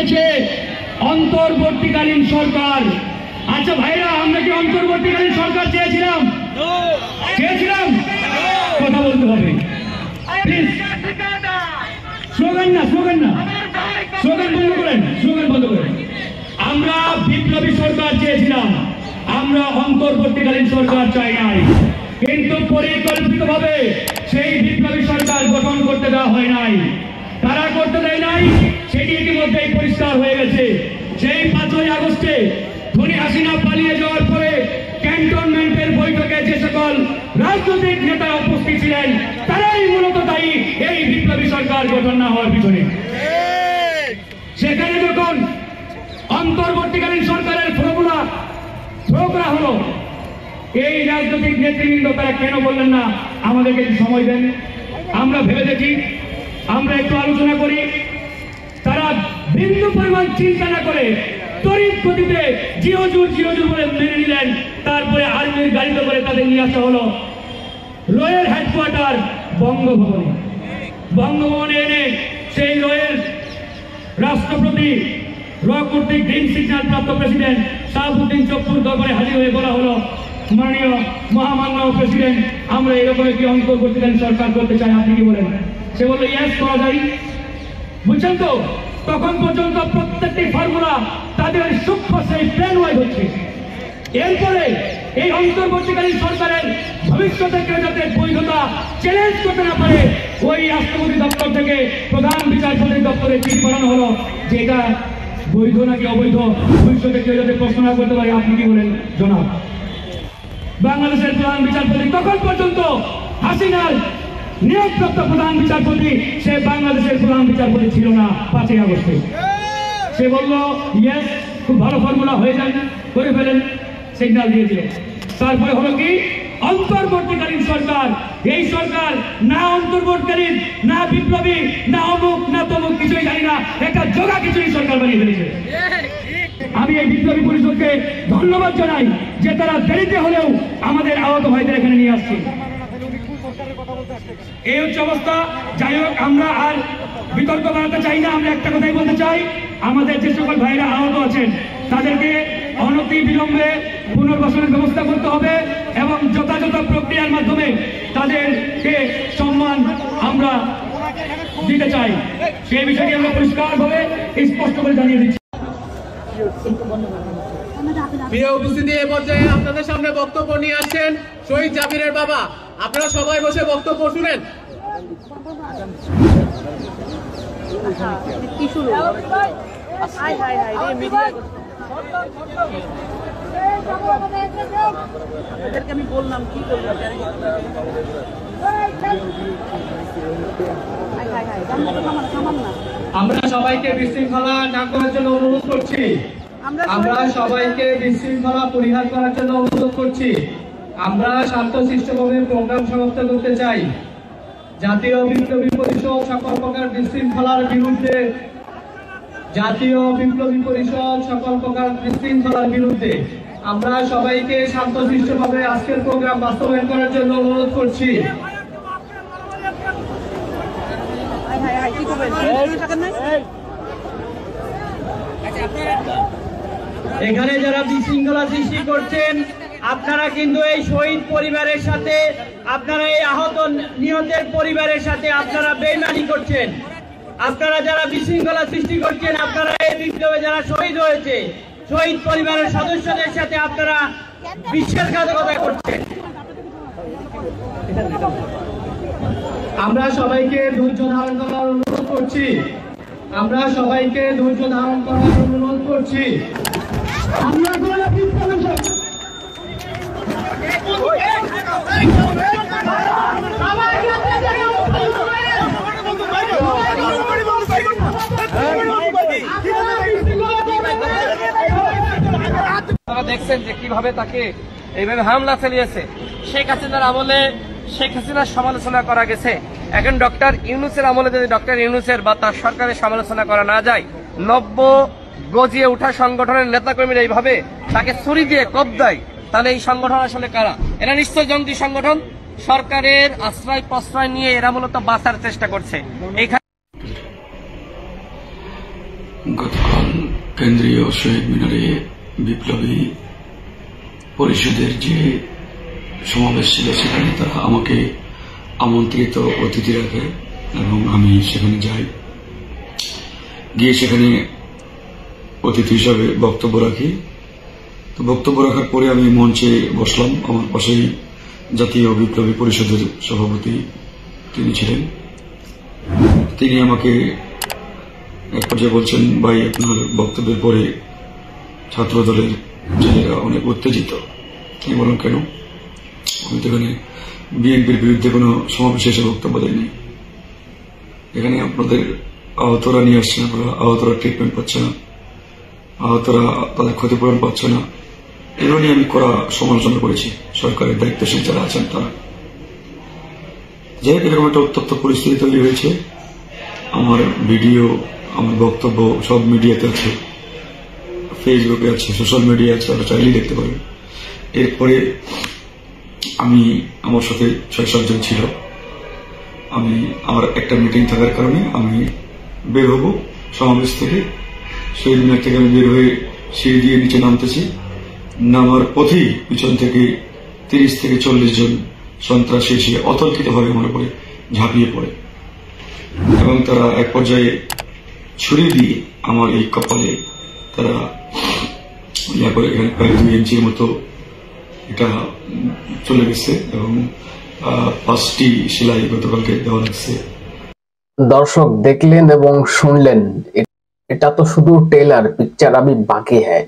করেছে অন্তর্বর্তীকালীন সরকার। আচ্ছা ভাইরা, আমরা কি অন্তর্বর্তীকালীন সরকার চেয়েছিলাম? কথা বলতে হবে প্লিজ। স্লোগান না, স্লোগান বন্ধ করেন। আমরা বিপ্লবী সরকার চেয়েছিলাম, আমরা অন্তর্বর্তীকালীন সরকার চাই নাই। কিন্তু পরিকল্পিতভাবে সেই বিপ্লবী সরকার গঠন করতে দেওয়া হয় নাই। তারা করতে দেয় নাই, সেটি ইতিমধ্যেই পরিষ্কার হয়ে গেছে। সেই 5ই আগস্টে ধনী হাসিনা পালিয়ে যাওয়ার পরে ক্যান্টনমেন্টের বৈঠকে যে সকল রাজনৈতিক নেতা উপস্থিত ছিলেন, তারাই মূলত দায়ী এই বিপ্লবী সরকার গঠন না হওয়ার পিছনে। সেখানে যখন অন্তর্বর্তীকালীন সরকারের ফর্মুলা থ্রো করা হলো, এই রাজনৈতিক নেতৃবৃন্দ তারা কেন বললেন না আমাদেরকে একটু সময় দেন, আমরা ভেবে দেখি, আমরা একটু আলোচনা করি। তারা বিন্দু পরিমাণ চিন্তা না করে তড়িৎ গতিতে জিওজুর বলে মেনে নিলেন। তারপরে আর্মির গাড়িতে করে তাদের নিয়ে আসা হলো রয়ের হেডকোয়ার্টার বঙ্গভবনে এনে সেই রয়ের রাষ্ট্রপতি র কর্তৃক গ্রিন সিগন্যাল প্রাপ্ত প্রেসিডেন্ট শাহাবুদ্দিন চপ্পুর দরবারে হাজির হয়ে বলা হলো, মাননীয় মহামান্য প্রেসিডেন্ট, আমরা এরকম একটি অন্তর্বর্তীকালীন সরকার করতে চাই, আপনি কি বলেন? সে বললো ইয়েস, করা যায়। বুঝছেন তো, তখন পর্যন্ত প্রত্যেকটি ফর্মুলা তাদের সূক্ষ্ম সেই প্ল্যান ওয়াইজ হচ্ছে। এরপরে এই অন্তর্বর্তীকালীন সরকারের ভবিষ্যতে কেউ যাতে বৈধতা চ্যালেঞ্জ করতে না পারে, ওই রাষ্ট্রপতি দপ্তর থেকে প্রধান বিচারপতির দপ্তরে চিঠি পাঠানো হলো যে এটা বৈধ নাকি অবৈধ, ভবিষ্যতে কেউ যাতে প্রশ্ন না করতে পারে, আপনি কি বলেন জনাব? বাংলাদেশের প্রধান বিচারপতি তখন পর্যন্ত হাসিনার নিয়োগপ্রাপ্ত প্রধান বিচারপতি, সে বাংলাদেশের প্রধান বিচারপতি ছিল না 5ই আগস্টে। সে বলল ইয়েস, খুব ভালো ফর্মুলা, হয়ে যান, করে ফেলেন, সিগন্যাল দিয়েছিল। তারপরে হলো কি অন্তর্বর্তীকালীন সরকার। এই সরকার না অন্তর্বর্তীকালীন, না বিপ্লবী, না অমুক না তমুক, কিছুই জানি না, একটা জোগা খিচুড়ি সরকার বানিয়ে ফেলেছে। আমি এই বিপ্লবী পরিষদকে ধন্যবাদ জানাই যে তারা দেরিতে হলেও আমাদের আহত ভাইদের এখানে নিয়ে আসছে। এই হচ্ছে অবস্থা। যাই হোক, আমরা আর বিতর্ক বাড়াতে চাই না। আমরা একটা কথাই বলতে চাই, আমাদের যে সকল ভাইরা আহত আছেন তাদেরকে অনতি বিলম্বে পুনর্বাসনের ব্যবস্থা করতে হবে এবং যথাযথ প্রক্রিয়ার মাধ্যমে তাদেরকে সম্মান আমরা দিতে চাই। সেই বিষয়টি আমরা পরিষ্কারভাবে স্পষ্ট করে জানিয়ে দিচ্ছি। প্রিয় উপস্থিতি, এ পর্যায়ে আপনাদের সামনে বক্তব্য নিয়ে আসছেন শহীদ জাবিরের বাবা। আপনারা সবাই বসে বক্তব্য শুনেন। আমি বললাম কি করলাম, আমরা সবাইকে বিশৃঙ্খলা না করার জন্য অনুরোধ করছি। আমরা সবাইকে বিশৃঙ্খলা পরিহার করার জন্য অনুরোধ করছি। আমরা শান্তশিষ্টভাবে প্রোগ্রাম সমাপ্ত করতে চাই। জাতীয় বিপ্লবী পরিষদ সকল প্রকার বিশৃঙ্খলার বিরুদ্ধে, জাতীয় বিপ্লবী পরিষদ সকল প্রকার বিশৃঙ্খলার বিরুদ্ধে। আমরা সবাইকে শান্তশিষ্টভাবে আজকের প্রোগ্রাম বাস্তবায়ন করার জন্য অনুরোধ করছি। এখানে যারা বিশৃঙ্খলা সৃষ্টি করছেন, আপনারা কিন্তু এই শহীদ পরিবারের সাথে, আপনারা এই আহত নিহতের পরিবারের সাথে আপনারা বেইমানি করছেন। আপনারা যারা বিশৃঙ্খলা সৃষ্টি করছেন, আপনারা এই বিপ্লবে যারা শহীদ হয়েছে, শহীদ পরিবারের সদস্যদের সাথে আপনারা বিশ্বাসঘাতকতা করছেন। আমরা সবাইকে ধৈর্য ধারণ করার অনুরোধ করছি। আমরা সবাইকে ধৈর্য ধারণ করার অনুরোধ করছি। আমরা দেখছেন যে কিভাবে তাকে এইভাবে হামলা চালিয়েছে। শেখ হাসিনার আমলে শেখ হাসিনার সমালোচনা করা গেছে, এখন ডক্টর ইউনূসের আমলে যদি ডক্টর ইউনূসের বা তার সরকারের সমালোচনা করা না যায়, নব্য গজিয়ে উঠা সংগঠনের নেতাকর্মীরা এইভাবে তাকে ছুরি দিয়ে কোপ দেয়, তাহলে এই সংগঠন আসলে কারা? এরা নিশ্চয় জঙ্গি সংগঠন। সরকারের আশ্রয় প্রশ্রয় নিয়ে এরা মূলত বাঁচার চেষ্টা করছে। গতকাল কেন্দ্রীয় শহীদ মিনারে বিপ্লবী পরিষদের যে সমাবেশ ছিল সেখানে তারা আমাকে আমন্ত্রিত অতিথি রাখে এবং আমি সেখানে যাই, গিয়ে সেখানে অতিথি হিসাবে বক্তব্য রাখি। তো বক্তব্য রাখার পরে আমি মঞ্চে বসলাম। আমার পাশেই জাতীয় বিপ্লবী পরিষদের সভাপতি তিনি ছিলেন। তিনি আমাকে এক পর্যায়ে বলছেন, ভাই আপনার বক্তব্যের পরে ছাত্র দলের ছেলেরা অনেক উত্তেজিত। আমি বললাম কেন? আমি তো এখানে বিএনপির বিরুদ্ধে কোনো সমাবেশে এসে বক্তব্য দেয়নি। এখানে আপনাদের আহতরা নিয়ে আসছেন, আপনারা আহতরা ট্রিটমেন্ট পাচ্ছে না, আহতরা তাদের ক্ষতিপূরণ পাচ্ছে না, এগুলো নিয়ে আমি কড়া সমালোচনা করেছি সরকারের দায়িত্বশীল যারা আছেন তারা। যাই হোক, এরকম একটা উত্তপ্ত পরিস্থিতি তৈরি হয়েছে। আমার ভিডিও, আমার বক্তব্য সব মিডিয়াতে আছে, ফেসবুকে আছে, সোশ্যাল মিডিয়া আছে, আপনারা চাইলেই দেখতে পাবেন। এরপরে আমার সাথে ৬-৭ জন ছিল। আমার একটা মিটিং থাকার কারণে আমি বের হব সমাবেশ থেকে। সেই মিনার থেকে আমি বের হয়ে সিঁড়ি দিয়ে নিচে নামতেছি। নামার পথেই পিছন থেকে ৩০ থেকে ৪০ জন সন্ত্রাসী এসে অতর্কিতভাবে আমার উপরে ঝাঁপিয়ে পড়ে এবং তারা এক পর্যায়ে ছুরি দিয়ে আমার এই কপালে তারা করে এখানে প্রায় ২ ইঞ্চির মতো এটা চলে গেছে এবং ৫টি সেলাই গতকালকে দেওয়া লাগছে। দর্শক দেখলেন এবং শুনলেন, এটা তো শুধু ট্রেলার, পিকচার আবি বাকি হ্যায়।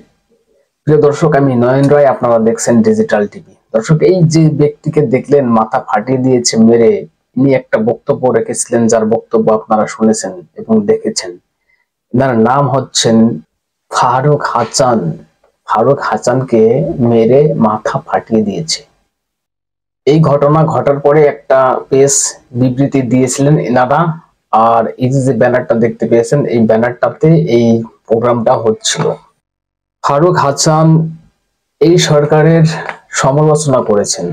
প্রিয় দর্শক, আমি নয়ন রায়, আপনারা দেখছেন ডিজিটাল টিভি। দর্শক, এই যে ব্যক্তিকে দেখলেন মাথা ফাটিয়ে দিয়েছে মেরে, ইনি একটা বক্তব্য রেখেছিলেন যার বক্তব্য আপনারা শুনেছেন এবং দেখেছেন। এনার নাম হচ্ছেন ফারুক হাসান। ফারুক হাসানকে মেরে মাথা ফাটিয়ে দিয়েছে। এই ঘটনা ঘটার পরে একটা প্রেস বিবৃতি দিয়েছিলেন এনারা। আর এই যে ব্যানারটা দেখতে পেয়েছেন, এই ব্যানারটাতে এই প্রোগ্রামটা হচ্ছিল। ফারুক হাসান এই সরকারের সমালোচনা করেছেন,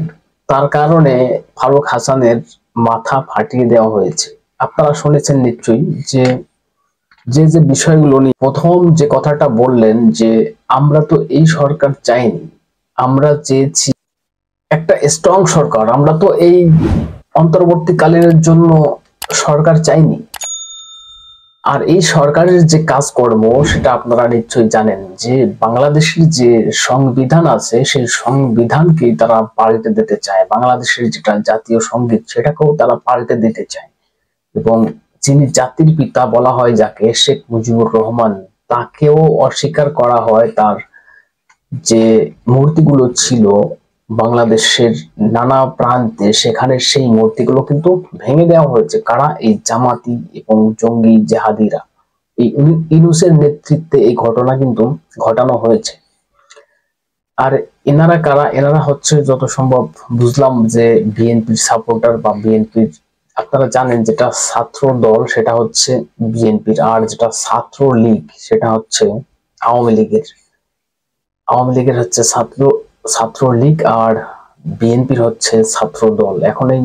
তার কারণে ফারুক হাসানের মাথা ফাটিয়ে দেওয়া হয়েছে। আপনারা শুনেছেন নিশ্চয়ই যে যে বিষয়গুলো নিয়ে প্রথম যে কথাটা বললেন যে আমরা তো এই সরকার চাইনি, আমরা চেয়েছি একটা স্ট্রং সরকার, আমরা তো এই অন্তর্বর্তীকালীনের জন্য সরকার চাইনি। আর এই সরকারের যে কাজকর্ম সেটা আপনারা নিশ্চয়ই জানেন যে বাংলাদেশের যে সংবিধান আছে সেই সংবিধানকে তারা পাল্টে দিতে চায়। বাংলাদেশের যেটা জাতীয় সঙ্গীত সেটাকেও তারা পাল্টে দিতে চায় এবং যিনি জাতির পিতা বলা হয় যাকে, শেখ মুজিবুর রহমান, তাকেও অস্বীকার করা হয়। তার যে মূর্তিগুলো ছিল বাংলাদেশের নানা প্রান্তে, সেখানে সেই মূর্তিগুলো কিন্তু ভেঙে দেওয়া হয়েছে। কারা? এই জামাতি এবং জঙ্গি জেহাদিরা। এই ইউনূসের নেতৃত্বে এই ঘটনা কিন্তু ঘটানো হয়েছে। আর এনারা কারা? এনারা হচ্ছে যত সম্ভব বুঝলাম যে বিএনপির সাপোর্টার বা বিএনপির, আপনারা জানেন যেটা ছাত্র দল সেটা হচ্ছে বিএনপির, আর যেটা ছাত্র লীগ সেটা হচ্ছে আওয়ামী লীগের। আওয়ামী লীগের হচ্ছে ছাত্রলীগ আর বিএনপির হচ্ছে ছাত্র দল। এখন এই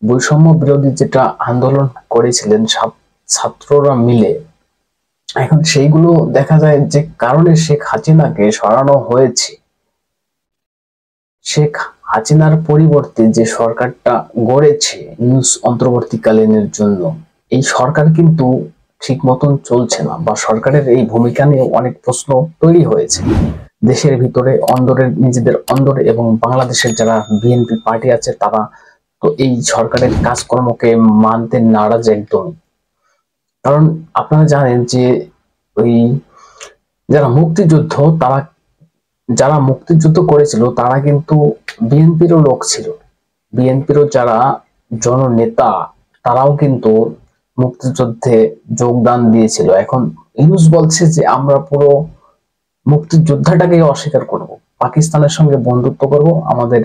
বৈষম্য বিরোধী যেটা আন্দোলন করেছিলেন ছাত্ররা মিলে, এখন সেইগুলো দেখা যায় যে কারণে শেখ হাসিনাকে সরানো হয়েছে। শেখ হাসিনার পরিবর্তে যে সরকারটা গড়েছে ইউনূস অন্তর্বর্তীকালীনের জন্য, এই সরকার কিন্তু ঠিক মতন চলছে না, বা সরকারের এই ভূমিকা নিয়ে অনেক প্রশ্ন তৈরি হয়েছে দেশের ভিতরে, অন্দরের, নিজেদের অন্দরে, এবং বাংলাদেশের যারা বিএনপি পার্টি আছে তারা তো এই সরকারের কাজকর্মকে মানতে নারাজ একদমই। কারণ আপনারা জানেন যে ওই যারা মুক্তিযুদ্ধ, যারা মুক্তিযুদ্ধ করেছিল তারা কিন্তু বিএনপিরও লোক ছিল। বিএনপিরও যারা জননেতা তারাও কিন্তু মুক্তিযুদ্ধে যোগদান দিয়েছিল। এখন ইউনূস বলছে যে আমরা পুরো মুক্তিযোদ্ধাটাকে অস্বীকার করব, পাকিস্তানের সঙ্গে বন্ধুত্ব করব, আমাদের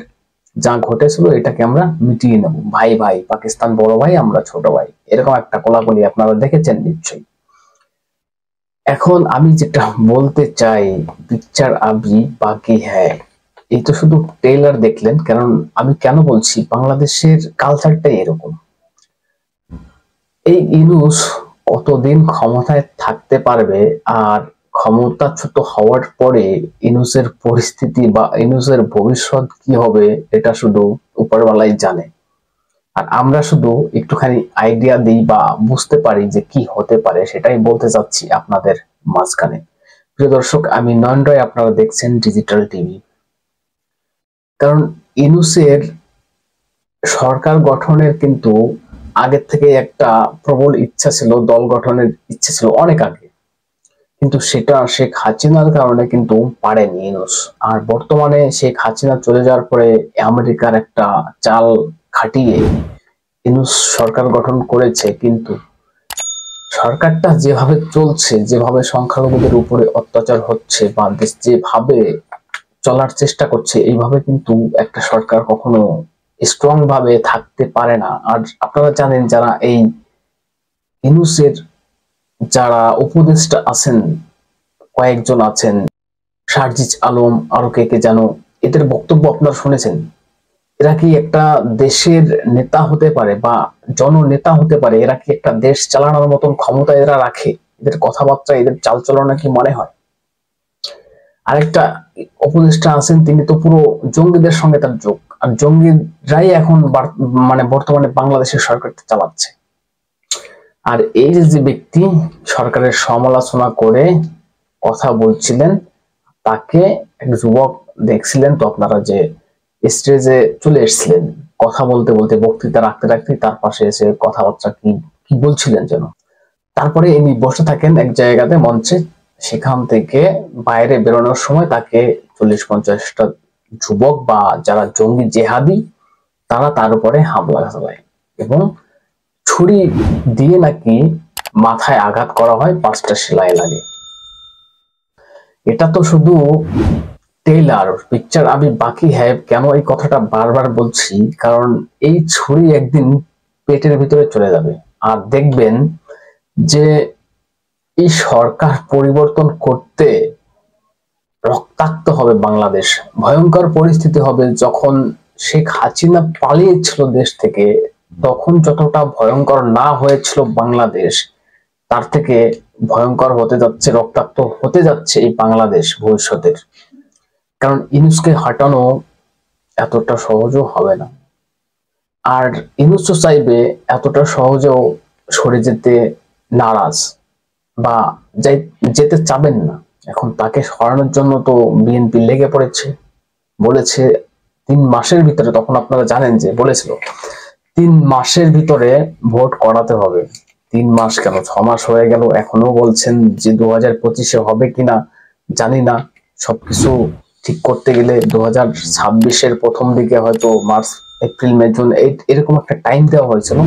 যা ঘটেছিল এটাকে আমরা মিটিয়ে নেব, ভাই ভাই, পাকিস্তান বড় ভাই, আমরা ছোট ভাই, এরকম একটা কোলাকুলি আপনারা দেখেছেন নিশ্চয়ই। এখন আমি যেটা বলতে চাই, পিকচার আবি বাকি হ্যায়। এই তো শুধু ট্রেলার দেখলেন, কারণ আমি কেন বলছি, বাংলাদেশের কালচারটাই এরকম। এই ইউনূস কতদিন ক্ষমতায় থাকতে পারবে, আর ক্ষমতাচ্যুত হওয়ার পরে ইউনূসের পরিস্থিতি বা ইউনূসের ভবিষ্যৎ কি হবে এটা শুধু উপরওয়ালাই জানে। আর আমরা শুধু একটুখানি আইডিয়া দিই বা বুঝতে পারি যে কি হতে পারে, সেটাই বলতে চাচ্ছি আপনাদের মাঝখানে। প্রিয় দর্শক, আমি নয়ন রায়, আপনারা দেখছেন ডিজিটাল টিভি। কারণ ইউনূসের সরকার গঠনের কিন্তু আগের থেকে একটা প্রবল ইচ্ছা ছিল, দল গঠনের ইচ্ছা ছিল অনেক আগে, কিন্তু সেটা শেখ হাসিনার কারণে কিন্তু পারেনি ইউনূস। আর বর্তমানে শেখ হাসিনা চলে যাওয়ার পরে আমেরিকার একটা চাল খাটিয়ে ইউনূস সরকার গঠন করেছে, কিন্তু সরকারটা যেভাবে চলছে, যেভাবে সংখ্যালঘুদের উপরে অত্যাচার হচ্ছে বা দেশ যেভাবে চলার চেষ্টা করছে, এইভাবে কিন্তু একটা সরকার কখনো স্ট্রং ভাবে থাকতে পারে না। আর আপনারা জানেন, যারা এই ইউনূসের যারা উপদেষ্টা আছেন, কয়েকজন আছেন, সার্জিস আলম, আরো কে কে জানো, এদের বক্তব্য আপনারা শুনেছেন। এরা কি একটা দেশের নেতা হতে পারে বা জননেতা হতে পারে? এরা কি একটা দেশ চালানোর মতন ক্ষমতা এরা রাখে? এদের কথাবার্তা, এদের চালচলনা কি মনে হয়? আরেকটা উপদেষ্টা আছেন, তিনি তো পুরো জঙ্গিদের সঙ্গে তার যোগ, আর জঙ্গিরাই এখন মানে বর্তমানে বাংলাদেশের সরকারটা চালাচ্ছে। আর এই যে ব্যক্তি সরকারের সমালোচনা করে কথা বলছিলেন, তাকে এক যুবক দেখছিলেন তো আপনারা, যে স্টেজে চলে এসেছিলেন কথা বলতে বলতে, বক্তৃতা রাখতে রাখতে তার পাশে এসে কথাবার্তা কি কি বলছিলেন যেন। তারপরে ইনি বসে থাকেন এক জায়গাতে মঞ্চে, সেখান থেকে বাইরে বেরোনোর সময় তাকে 40-50টা যুবক বা যারা জঙ্গি জেহাদি, তারা তার উপরে হামলা চালায় এবং ছুরি দিয়ে নাকি মাথায় আঘাত করা হয়, 5টা সেলাই লাগে। এটা তো শুধু টেইলার, পিকচার আবি বাকি হ্যায়। কেন এই কথাটা বারবার বলছি? কারণ এই ছুরি একদিন পেটের ভিতরে চলে যাবে, আর দেখবেন যে এই সরকার পরিবর্তন করতে রক্তাক্ত হবে বাংলাদেশ। ভয়ঙ্কর পরিস্থিতি হবে। যখন শেখ হাসিনা পালিয়েছিল দেশ থেকে, তখন যতটা ভয়ঙ্কর না হয়েছিল বাংলাদেশ, তার থেকে ভয়ঙ্কর হতে যাচ্ছে, রক্তাক্ত হতে যাচ্ছে এই বাংলাদেশ ভবিষ্যতের। কারণ ইউনূসকে হটানো এতটা সহজও হবে না। আর ইউনূস চাইবে এতটা সহজেও সরে যেতে নারাজ বা যেতে চাবেন না। এখন তাকে সরানোর জন্য তো বিএনপি লেগে পড়েছে, বলেছে 3 মাসের ভিতরে, তখন আপনারা জানেন যে বলেছিল 3 মাসের ভিতরে ভোট করাতে হবে। 3 মাস কেন, 6 মাস হয়ে গেল, এখনো বলছেন যে 2025-এ হবে কিনা জানি না। সবকিছু ঠিক করতে গেলে 2026-এর প্রথম দিকে, হয়তো মার্চ, এপ্রিল, মে, জুন, এরকম একটা টাইম দেওয়া হয়েছিল।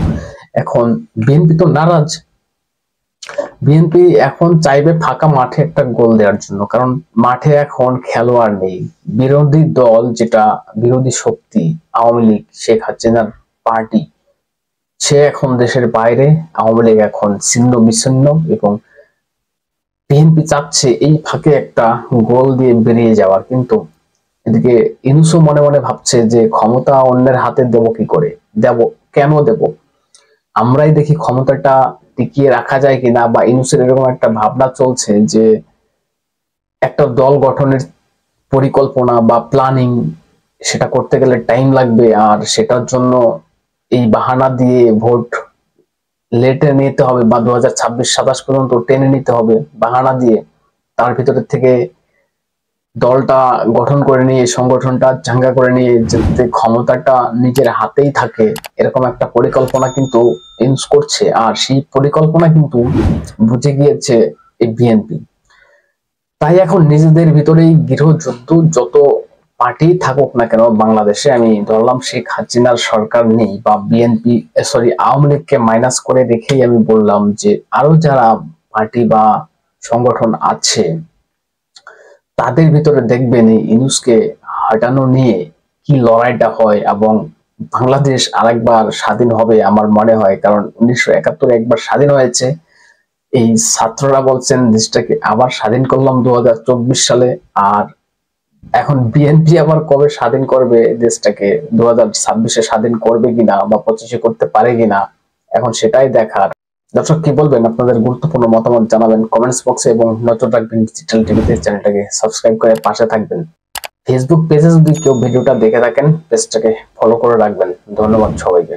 এখন বিএনপি তো নারাজ। বিএনপি এখন চাইবে ফাঁকা মাঠে একটা গোল দেওয়ার জন্য, কারণ মাঠে এখন খেলোয়াড় নেই। বিরোধী দল, যেটা বিরোধী শক্তি আওয়ামী লীগ, শেখ হাসিনার পার্টি, সে এখন দেশের বাইরে। আওয়ামী লীগ এখন ছিন্ন বিচ্ছিন্ন এবং বিএনপি চাচ্ছে এই ফাঁকে একটা গোল দিয়ে বেরিয়ে যাওয়ার। কিন্তু এদিকে ইউনূসও মনে মনে ভাবছে যে ক্ষমতা অন্যের হাতে দেব কি করে, দেব কেন দেব, আমরাই দেখি ক্ষমতাটা টিকিয়ে রাখা যায় কিনা। বা ইউনূসের এরকম একটা ভাবনা চলছে যে একটা দল গঠনের পরিকল্পনা বা প্ল্যানিং, সেটা করতে গেলে টাইম লাগবে, আর সেটার জন্য এই বাহানা দিয়ে ভোট লেটে নিতে হবে বা 2026-27 পর্যন্ত টেনে নিতে হবে বাহানা দিয়ে। তার ভিতরে থেকে দলটা গঠন করে নিয়ে, সংগঠনটা চাঙ্গা করে নিয়ে, যাতে ক্ষমতাটা নিজের হাতেই থাকে, এরকম একটা পরিকল্পনা কিন্তু ইউজ করছে। আর সেই পরিকল্পনা কিন্তু বুঝে গিয়েছে এই বিএনপি। তাই এখন নিজেদের ভিতরেই গৃহযুদ্ধ, যত পার্টি থাকুক না কেন বাংলাদেশে, আমি ধরলাম শেখ হাসিনার সরকার নেই বা বিএনপি, সরি আওয়ামী লীগকে মাইনাস করে রেখেই আমি বললাম যে আরো যারা পার্টি বা সংগঠন আছে, তাদের ভিতরে দেখবেন এই ইউনূসকে হটানো নিয়ে কি লড়াইটা হয়, এবং বাংলাদেশ আরেকবার স্বাধীন হবে আমার মনে হয়। কারণ 1971 একবার স্বাধীন হয়েছে, এই ছাত্ররা বলছেন দেশটাকে আবার স্বাধীন করলাম 2024 সালে। আর এখন বিএনপি আবার কবে স্বাধীন করবে দেশটাকে, 2026-এ স্বাধীন করবে কিনা বা 25-এ করতে পারে কিনা, এখন সেটাই দেখার। দর্শক কি বলবেন, আপনাদের গুরুত্বপূর্ণ মতামত জানাবেন কমেন্টস বক্সে এবং নজর রাখবেন ডিজিটাল টিভিতে। চ্যানেলটাকে সাবস্ক্রাইব করে পাশে থাকবেন। ফেসবুক পেজে যদি কেউ ভিডিওটা দেখে থাকেন পেজটাকে ফলো করে রাখবেন। ধন্যবাদ সবাইকে।